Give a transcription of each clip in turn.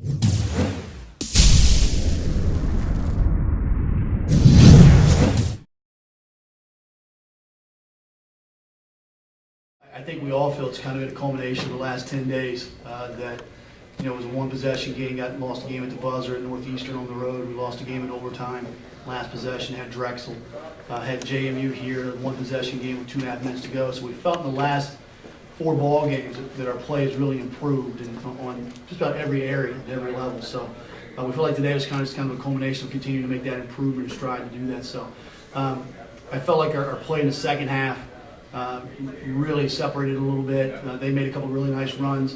I think we all feel it's kind of a culmination of the last 10 days that, it was a one-possession game, lost a game at the buzzer at Northeastern on the road. We lost a game in overtime. Last possession had Drexel, had JMU here, one-possession game with 2.5 minutes to go. So we felt in the last 4 ball games that our play has really improved on just about every area, at every level. So we feel like today was kind of a culmination of continuing to make that improvement and strive to do that. So I felt like our play in the second half really separated a little bit. They made a couple really nice runs.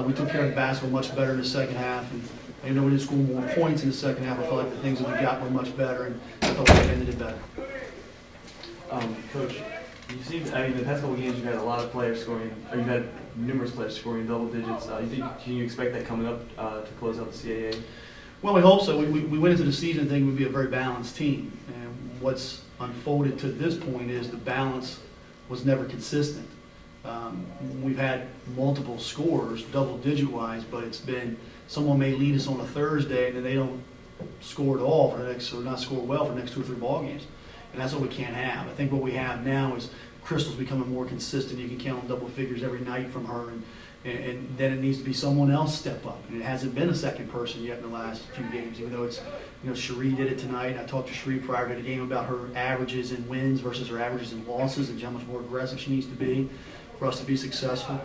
We took care of the basketball much better in the second half, and even though we didn't score more points in the second half, I felt like the things that we got were much better, and I felt like we ended it better. Coach, the past couple games you've had a lot of players scoring, or you've had numerous players scoring double digits. Can you expect that coming up to close out the CAA? Well, we hope so. We went into the season thinking we'd be a very balanced team, and what's unfolded to this point is the balance was never consistent. We've had multiple scores, double-digit wise, but it's been someone may lead us on a Thursday and then they don't score at all for the next, or not score well for the next 2 or 3 ball games, and that's what we can't have. I think what we have now is Krystal's becoming more consistent. You can count on double figures every night from her, and then it needs to be someone else step up, and it hasn't been a second person yet in the last few games. Even though it's, Cherie did it tonight. I talked to Cherie prior to the game about her averages in wins versus her averages in losses, and how much more aggressive she needs to be for us to be successful.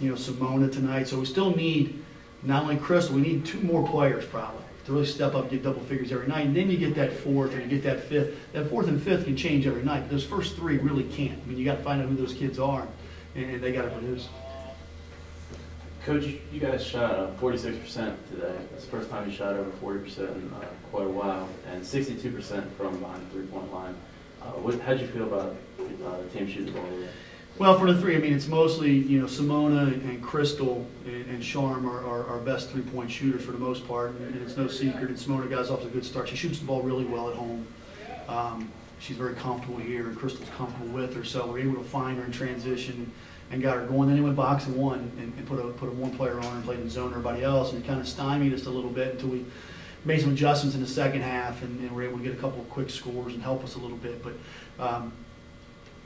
Simona tonight. So we still need not only Krystal, we need 2 more players probably to really step up and get double figures every night. And then you get that 4th or you get that 5th. That 4th and 5th can change every night, but those first 3 really can't. I mean, you got to find out who those kids are, and they got to produce. Coach, you guys shot 46% today. It's the first time you shot over 40% in quite a while, and 62% from behind the 3-point line. How'd you feel about the team shooting the ball today? Well, for the 3, I mean, it's mostly, Simona and Krystal and Sharm are our best 3-point shooters for the most part, and it's no secret. And Simona got us off to a good start. She shoots the ball really well at home. She's very comfortable here, and Krystal's comfortable with her, so we're able to find her in transition and got her going. Then he went box and 1 and put a 1-player on her and played in zone everybody else, and it kind of stymied us a little bit until we made some adjustments in the second half, and were able to get a couple of quick scores and help us a little bit. But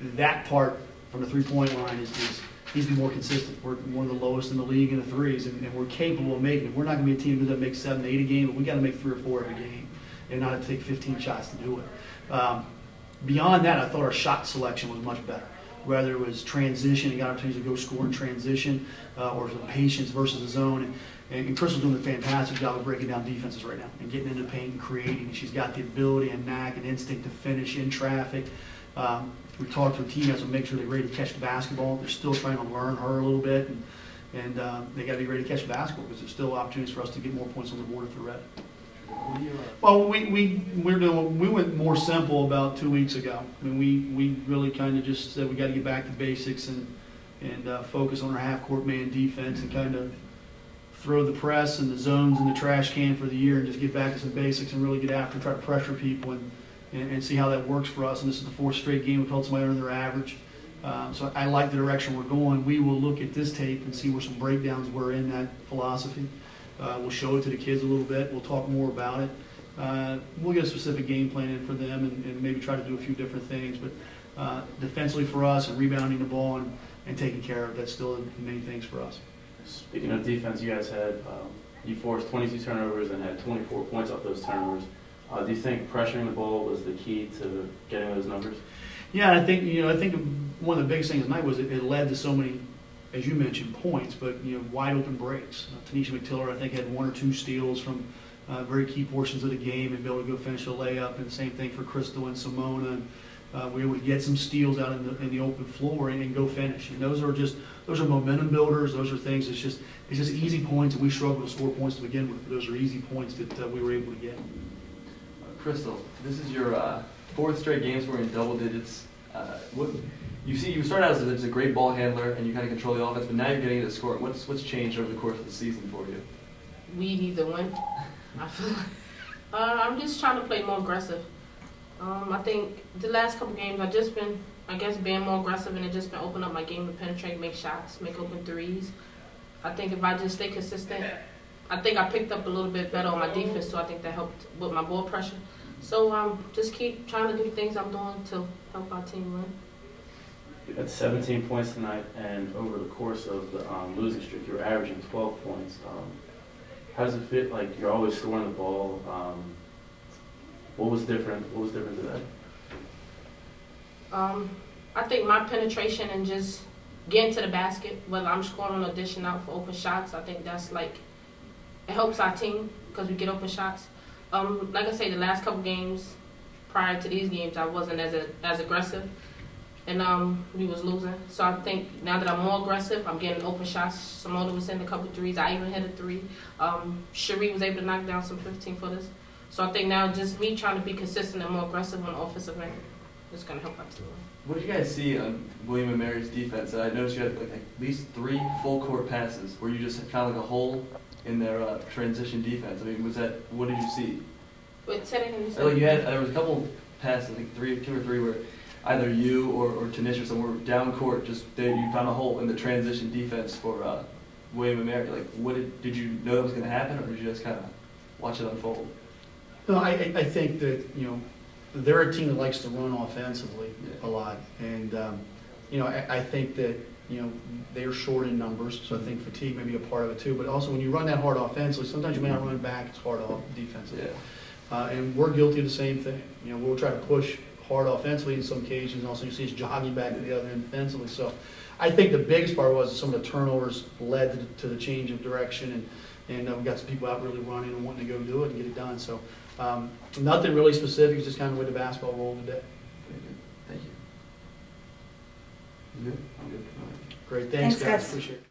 that part from the 3-point line needs to be more consistent. We're one of the lowest in the league in the threes, and we're capable of making it. We're not going to be a team that makes 7, 8 a game, but we got to make 3 or 4 every game, and not have to take 15 shots to do it. Beyond that, I thought our shot selection was much better. Whether it was transition and got opportunities to go score in transition, or the patience versus the zone. And Krystal's doing a fantastic job of breaking down defenses right now and getting into the paint and creating. She's got the ability and knack and instinct to finish in traffic. We talked to the team as to make sure they're ready to catch the basketball. They're still trying to learn her a little bit, and they got to be ready to catch the basketball because there's still opportunities for us to get more points on the board if they're ready. Well, we went more simple about 2 weeks ago. I mean, we really kind of just said we got to get back to basics and focus on our half-court man defense and kind of throw the press and the zones in the trash can for the year and just get back to some basics and really get after, try to pressure people and see how that works for us. And this is the 4th straight game we've held somebody under their average. So I like the direction we're going. We will look at this tape and see where some breakdowns were in that philosophy. We'll show it to the kids a little bit. We'll talk more about it. We'll get a specific game plan in for them and maybe try to do a few different things. But defensively for us and rebounding the ball and taking care of, that's still the main things for us. Speaking of defense, you guys had, you forced 22 turnovers and had 24 points off those turnovers. Do you think pressuring the ball was the key to getting those numbers? Yeah, I think one of the biggest things tonight was it led to so many, as you mentioned, points, but wide open breaks. Tanisha McTiller, I think, had 1 or 2 steals from very key portions of the game and be able to go finish a layup. And the same thing for Krystal and Simona. We were able to get some steals out in the open floor and go finish. And those are momentum builders. Those are things. It's just easy points, and we struggle to score points to begin with. But those are easy points that we were able to get. Krystal, this is your 4th straight game scoring in double digits. You started out as a great ball handler and you kind of control the offense, but now you're getting into scoring. What's changed over the course of the season for you? We need to win. I feel I'm just trying to play more aggressive. I think the last couple games I've just been, being more aggressive, and it just been opening up my game to penetrate, make shots, make open threes. I think if I just stay consistent I think I picked up a little bit better on my defense, so I think that helped with my ball pressure. So just keep trying to do things I'm doing to help our team win. You had 17 points tonight, and over the course of the losing streak, you were averaging 12 points. How does it feel? Like you're always scoring the ball. What was different? What was different today? I think my penetration and just getting to the basket, whether I'm scoring or dishing out for open shots, I think that's like, it helps our team because we get open shots. Like I say, the last couple games prior to these games, I wasn't as aggressive, and we was losing. So I think now that I'm more aggressive, I'm getting open shots. Simona was hitting a couple threes. I even hit a three. Cherie was able to knock down some 15-footers. So I think now just me trying to be consistent and more aggressive on the offensive end is going to help our team. What did you guys see on William and Mary's defense? I noticed you had like at least 3 full court passes where you just found like a hole in their transition defense. I mean, what did you see? Wait, say that again. Like there was a couple passes, I think 2 or 3, where either you or Tanisha or someone were down court, you found a hole in the transition defense for William and Mary. Like, did you know that was going to happen, or did you just kind of watch it unfold? No, I think that, they're a team that likes to run offensively a lot. And, I think that, they're short in numbers, so I think fatigue may be a part of it too. But also when you run that hard offensively, sometimes you may not run back as hard defensively. Yeah. And we're guilty of the same thing. We'll try to push hard offensively in some occasions. Also, you see us jogging back to the other end defensively. So I think the biggest part was some of the turnovers led to the change of direction. And we got some people out really running and wanting to go do it and get it done. So nothing really specific, it's just kind of the way the basketball rolled today. Very good. Thank you. You good? I'm good. All right. Great, thanks Thanks, guys. guys. Appreciate it.